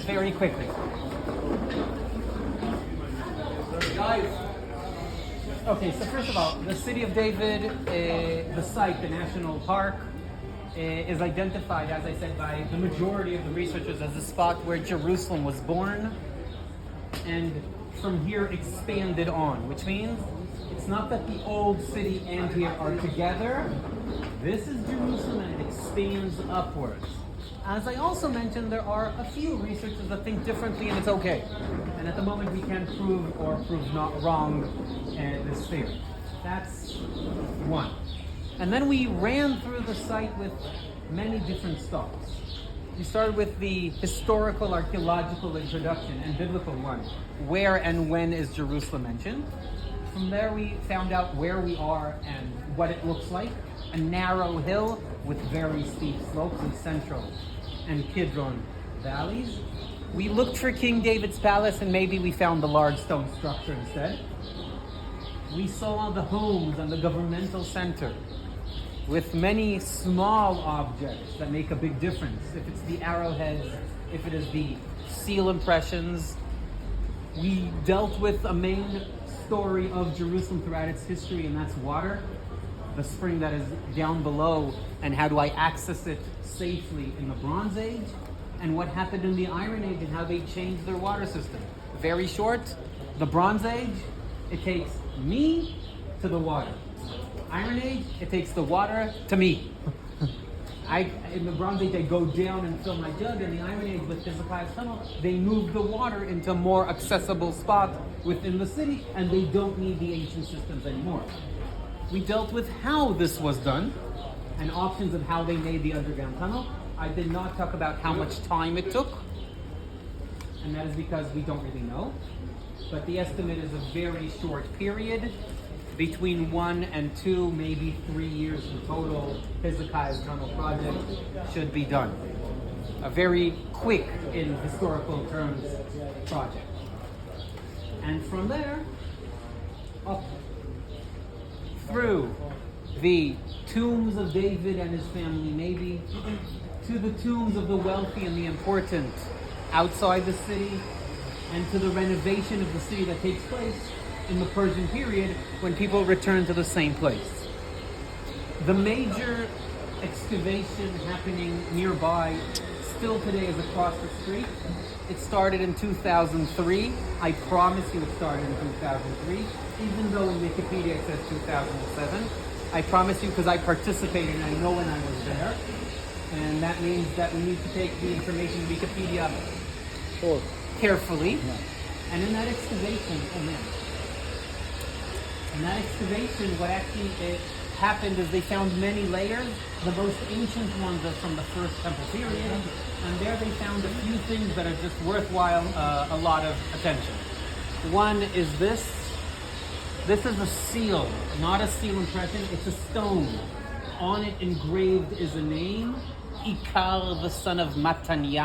very quickly. Okay, so first of all, the city of David, the site, the national park, is identified, as I said, by the majority of the researchers as the spot where Jerusalem was born, and from here expanded on, which means it's not that the old city and here are together. This is Jerusalem and it expands upwards. As I also mentioned, there are a few researchers that think differently, and it's okay. And at the moment we can't prove or prove not wrong this theory. That's one. And then we ran through the site with many different stops. We started with the historical, archaeological introduction and biblical one. Where and when is Jerusalem mentioned? From there we found out where we are and what it looks like. A narrow hill with very steep slopes in Central and Kidron valleys. We looked for King David's palace and maybe we found the large stone structure instead. We saw the homes and the governmental center with many small objects that make a big difference. If it's the arrowheads, if it is the seal impressions. We dealt with a main story of Jerusalem throughout its history, and that's water. The spring that is down below, and how do I access it safely in the Bronze Age, and what happened in the Iron Age and how they changed their water system. Very short, the Bronze Age, it takes me to the water. Iron Age, it takes the water to me. In the Bronze Age, I go down and fill my jug. In the Iron Age, with Hezekiah's tunnel, they move the water into a more accessible spot within the city, and they don't need the ancient systems anymore. We dealt with how this was done, and options of how they made the underground tunnel. I did not talk about how much time it took, and that is because we don't really know. But the estimate is a very short period, between 1 and 2, maybe 3 years in total. Hezekiah's tunnel project should be done. A very quick, in historical terms, project. And from there, up through the tombs of David and his family, maybe, to the tombs of the wealthy and the important outside the city, and to the renovation of the city that takes place in the Persian period when people return to the same place. The major excavation happening nearby still today is across the street. It started in 2003. I promise you it started in 2003, even though in Wikipedia it says 2007. I promise you because I participated and I know when I was there. And that means that we need to take the information in Wikipedia carefully. Yeah. And in that excavation, in that excavation, what actually happened is they found many layers. The most ancient ones are from the First Temple period, and there they found a few things that are just worthwhile a lot of attention. One is this. This is a seal, not a seal impression. It's a stone. On it engraved is a name, Ikar, the son of Mataniah.